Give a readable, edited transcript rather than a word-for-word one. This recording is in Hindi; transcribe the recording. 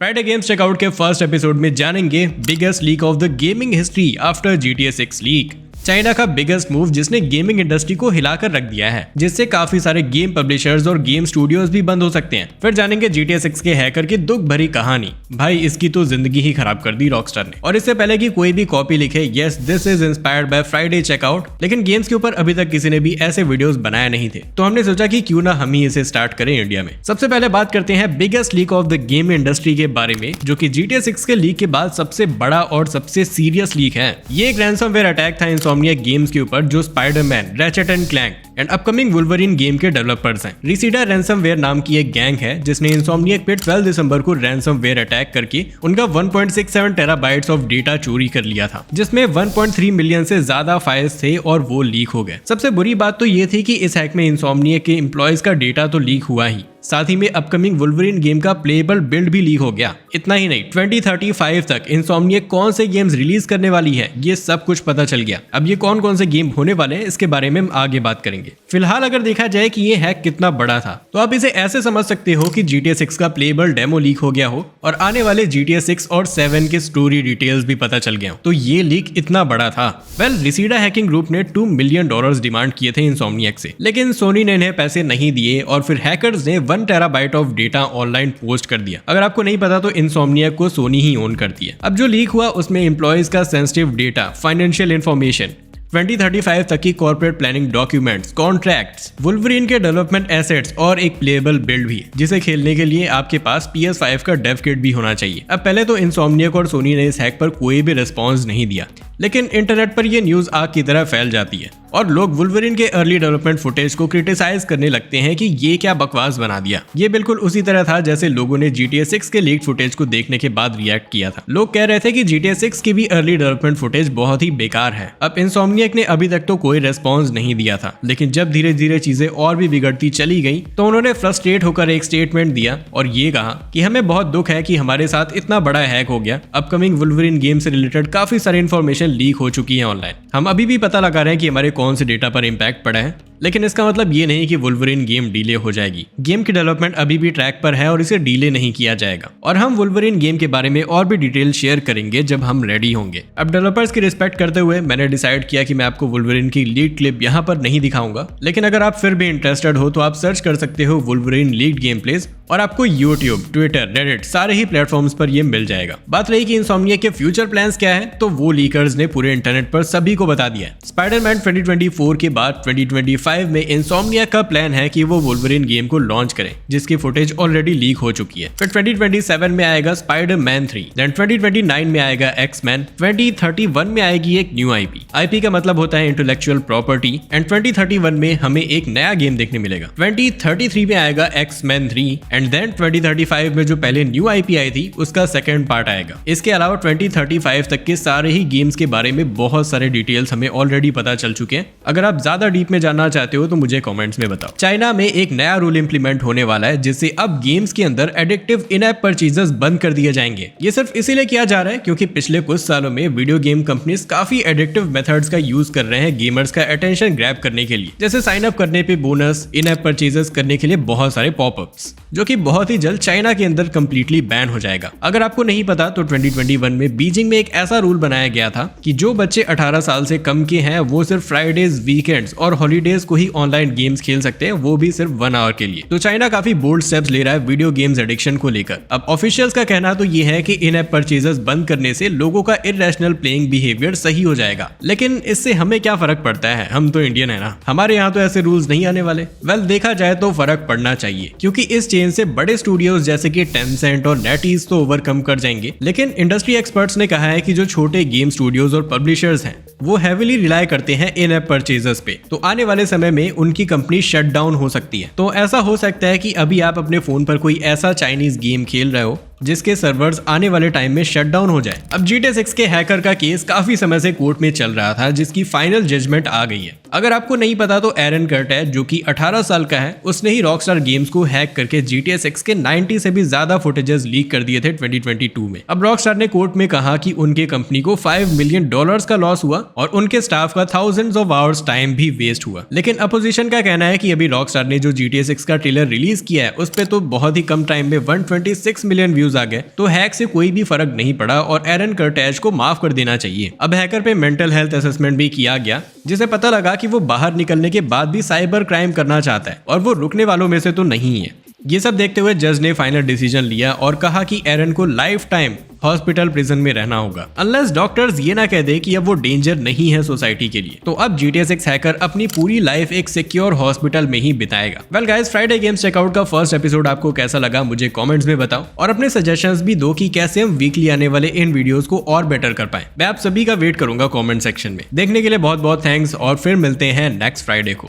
फ्राइडे गेम्स चेकआउट के फर्स्ट एपिसोड में जानेंगे biggest leak of the gaming history after GTA 6 leak. China का बिगेस्ट मूव जिसने गेमिंग इंडस्ट्री को हिलाकर रख दिया है, जिससे काफी सारे गेम पब्लिशर्स और गेम स्टूडियोज भी बंद हो सकते हैं। फिर जानेंगे GTA 6 के हैकर की दुख भरी कहानी। भाई इसकी तो जिंदगी ही खराब कर दी रॉकस्टार ने। और इससे पहले कि कोई भी कॉपी लिखे yes this is inspired by Friday checkout, लेकिन गेम्स के ऊपर अभी तक किसी ने भी ऐसे वीडियोस बनाए नहीं थे, तो हमने सोचा कि क्यों ना हम ही इसे स्टार्ट करें इंडिया में। सबसे पहले बात करते हैं biggest leak of the game industry के बारे में, जो कि GTA 6 के लीक के बाद सबसे बड़ा और सबसे सीरियस लीक है। ये एक रैंसमवेयर अटैक था इंसोम्नियाक गेम्स के ऊपर, जो Spiderman, ratchet and clank and upcoming Wolverine game के डेवलपर्स हैं। रिसीडा रैंसमवेयर नाम की एक गैंग है जिसने इंसोम्नियाक पे 12 दिसंबर को रैंसमवेयर अटैक करके उनका 1.67 टेराबाइट्स ऑफ डेटा चोरी कर लिया था, जिसमें 1.3 मिलियन से ज्यादा फाइल्स थे और वो लीक हो गए। सबसे बुरी बात तो ये थी कि इस हैक में इंसोम्नियाक के एम्प्लॉयज का डेटा तो लीक हुआ ही, साथ ही में अपकमिंग वुल्वरीन गेम का प्लेएबल बिल्ड भी लीक हो गया। इतना ही नहीं, 2035 तक इंसोम्नियाक कौन से गेम्स रिलीज करने वाली है ये सब कुछ पता चल गया। अब ये कौन कौन से गेम होने वाले हैं इसके बारे में हम आगे बात करेंगे। फिलहाल अगर देखा जाए कि ये हैक कितना बड़ा था, तो आप इसे ऐसे समझ सकते हो कि GTA 6 का प्लेएबल डेमो लीक हो गया हो और आने वाले GTA 6 और 7 के स्टोरी डिटेल्स भी पता चल गए हो, तो ये लीक इतना बड़ा था। रिसीडा हैकिंग ग्रुप ने $2 मिलियन डिमांड किए थे इंसोम्नियाक से, लेकिन सोनी ने इन्हें पैसे नहीं दिए और फिर हैकर्स ने 1 terabyte of data online post कर दिया। अगर आपको नहीं पता तो इंसोम्नियाक को सोनी ही ओन करती है। अब जो लीक हुआ उसमें एम्प्लॉयज का सेंसिटिव डेटा, फाइनेंशियल इंफॉर्मेशन, 2035 तक की corporate planning documents, contracts, Wolverine के डेवलपमेंट एसेट्स और एक प्लेएबल बिल्ड भी, जिसे खेलने के लिए आपके पास PS5 का डेव किट भी होना चाहिए। अब पहले तो इंसोम्नियाक और सोनी ने इस हैक पर कोई भी रिस्पॉन्स नहीं दिया, लेकिन इंटरनेट पर यह न्यूज आग की तरह फैल जाती है और लोग वुल्वरीन के अर्ली डेवलपमेंट फुटेज को क्रिटिसाइज करने लगते हैं कि ये क्या बकवास बना दिया। ये बिल्कुल उसी तरह था जैसे लोगों ने GTA 6 के लीक फुटेज को देखने के बाद रिएक्ट किया था। लोग कह रहे थे कि GTA 6 की भी अर्ली डेवलपमेंट फुटेज बहुत ही बेकार है। अब इंसोम्नियाक ने अभी तक तो कोई रेस्पॉन्स नहीं दिया था, लेकिन जब धीरे धीरे चीजें और भी बिगड़ती चली गई तो उन्होंने फ्रस्ट्रेट होकर एक स्टेटमेंट दिया और ये कहा कि हमें बहुत दुख है कि हमारे साथ इतना बड़ा हैक हो गया। अपकमिंग वुल्वरीन गेम से रिलेटेड काफी सारी इंफॉर्मेशन लीक हो चुकी है ऑनलाइन। हम अभी भी पता लगा रहे हैं कि हमारे कौन से डेटा पर इम्पैक्ट पड़ा है, लेकिन इसका मतलब ये नहीं कि वुल्वरीन गेम डिले हो जाएगी। गेम की डेवलपमेंट अभी भी ट्रैक पर है और इसे डिले नहीं किया जाएगा, और हम वुल्वरीन गेम के बारे में और भी डिटेल शेयर करेंगे जब हम रेडी होंगे। अब डेवलपर्स की रिस्पेक्ट करते हुए मैंने डिसाइड किया कि मैं आपको वुल्वरीन की लीक क्लिप यहाँ पर नहीं दिखाऊंगा, लेकिन अगर आप फिर भी इंटरेस्टेड हो तो आप सर्च कर सकते हो वुल्वरीन लीक्ड गेम प्लेज और आपको यूट्यूब, ट्विटर, रेडिट सारे ही प्लेटफॉर्म्स पर ये मिल जाएगा। बात रही कि इंसोम्नियाक के फ्यूचर प्लान्स क्या है, तो वो लीकर्स ने पूरे इंटरनेट पर सभी को बता दिया है। स्पाइडरमैन 2024 के बाद 2025 में इंसोम्नियाक का प्लान है कि वो वुल्वरीन गेम को लॉन्च करें, जिसकी फुटेज ऑलरेडी लीक हो चुकी है। फिर 2027 में आएगा स्पाइडरमैन 3, देन 2029 में आएगा एक्समैन, 2031 में आएगी एक न्यू IP का मतलब होता है इंटेलेक्चुअल प्रॉपर्टी, एंड 2031 में हमें एक नया गेम देखने मिलेगा। 2033 में आएगा एक्समैन 3 एंड देन 2035 में जो पहले न्यू IP आई थी उसका सेकंड पार्ट आएगा। इसके अलावा 2035 तक के सारे ही गेम्स के बारे में बहुत सारे डिटेल्स हमें ऑलरेडी पता चल चुके हैं। अगर आप ज्यादा डीप में जानना चाहते हो तो मुझे कमेंट्स में बताओ। चाइना में एक नया रूल इंप्लीमेंट होने वाला है, जिससे अब गेम्स के अंदर एडिक्टिव इन ऐप परचेजेस बंद कर दिए जाएंगे। ये सिर्फ इसीलिए किया जा रहा है क्योंकि पिछले कुछ सालों में वीडियो गेम कंपनीज काफी एडिक्टिव मेथड्स का यूज कर रहे हैं गेमर्स का अटेंशन ग्रैब करने के लिए, जैसे साइन अप करने पे बोनस, इन ऐप परचेजेस करने के लिए बहुत सारे पॉपअप्स, जो कि बहुत ही जल्द चाइना के अंदर कंप्लीटली बैन हो जाएगा। अगर आपको नहीं पता तो 2021 में बीजिंग में एक ऐसा रूल बनाया गया था कि जो बच्चे 18 साल से कम के हैं वो सिर्फ फ्राइडेज, वीकेंड्स और हॉलीडेज को ही ऑनलाइन गेम्स खेल सकते हैं, वो भी सिर्फ 1 आवर के लिए। तो चाइना काफी बोल्ड स्टेप्स ले रहा है वीडियो गेम्स एडिक्शन को लेकर। अब ऑफिशियल्स का कहना तो ये है कि इन ऐप परचेजेस बंद करने से लोगों का इररेशनल प्लेइंग बिहेवियर सही हो जाएगा, लेकिन इससे हमें क्या फर्क पड़ता है, हम तो इंडियन है ना, हमारे यहाँ तो ऐसे रूल्स नहीं आने वाले। देखा जाए तो फर्क पड़ना चाहिए, क्योंकि इस चेन से बड़े स्टूडियोज जैसे कि टेंसेंट और नेटईज तो ओवरकम कर जाएंगे, लेकिन इंडस्ट्री एक्सपर्ट्स ने कहा है कि जो छोटे गेम स्टूडियोज और पब्लिशर्स हैं वो हेविली रिलाई करते हैं इन ऐप परचेजेस पे, तो आने वाले समय में उनकी कंपनी शट डाउन हो सकती है। तो ऐसा हो सकता है कि अभी आप अपने फोन पर कोई ऐसा चाइनीज गेम खेल रहे हो जिसके सर्वर्स आने वाले टाइम में शट डाउन हो जाए। अब GTA 6 के हैकर का केस काफी समय से कोर्ट में चल रहा था, जिसकी फाइनल जजमेंट आ गई है। अगर आपको नहीं पता तो एरन कर्टेज, जो कि 18 साल का है, उसने ही रॉकस्टार गेम्स को हैक करके GTA 6 के 90 से भी ज्यादा फुटेजेस लीक कर दिए थे 2022 में। अब रॉकस्टार ने कोर्ट में कहा कि उनके कंपनी को $5 मिलियन का लॉस हुआ और उनके स्टाफ का थाउजेंड्स ऑफ आवर्स टाइम भी वेस्ट हुआ। लेकिन अपोजिशन का कहना है कि अभी रॉकस्टार ने जो GTA 6 का ट्रेलर रिलीज किया है उस पे तो बहुत ही कम टाइम में 126 मिलियन व्यूज इश्यूज आ गए तो हैक से कोई भी फर्क नहीं पड़ा और एरन कर्टेज को माफ कर देना चाहिए। अब हैकर पे मेंटल हेल्थ असेसमेंट भी किया गया जिसे पता लगा कि वो बाहर निकलने के बाद भी साइबर क्राइम करना चाहता है और वो रुकने वालों में से तो नहीं है। ये सब देखते हुए जज ने फाइनल डिसीजन लिया और कहा कि एरन को लाइफ टाइम हॉस्पिटल प्रिजन में रहना होगा अनलेस डॉक्टर्स ये ना कह दे कि अब वो डेंजर नहीं है सोसाइटी के लिए। तो अब GTA 6 हैकर अपनी पूरी लाइफ एक सिक्योर हॉस्पिटल में ही बिताएगा। Well guys, Friday games checkout का फर्स्ट एपिसोड आपको कैसा लगा मुझे कमेंट्स में बताओ और अपने सजेशंस भी दो कि कैसे हम वीकली आने वाले इन वीडियोस को और बेटर कर पाए। मैं आप सभी का वेट करूंगा कमेंट सेक्शन में। देखने के लिए बहुत बहुत थैंक्स और फिर मिलते हैं नेक्स्ट फ्राइडे को।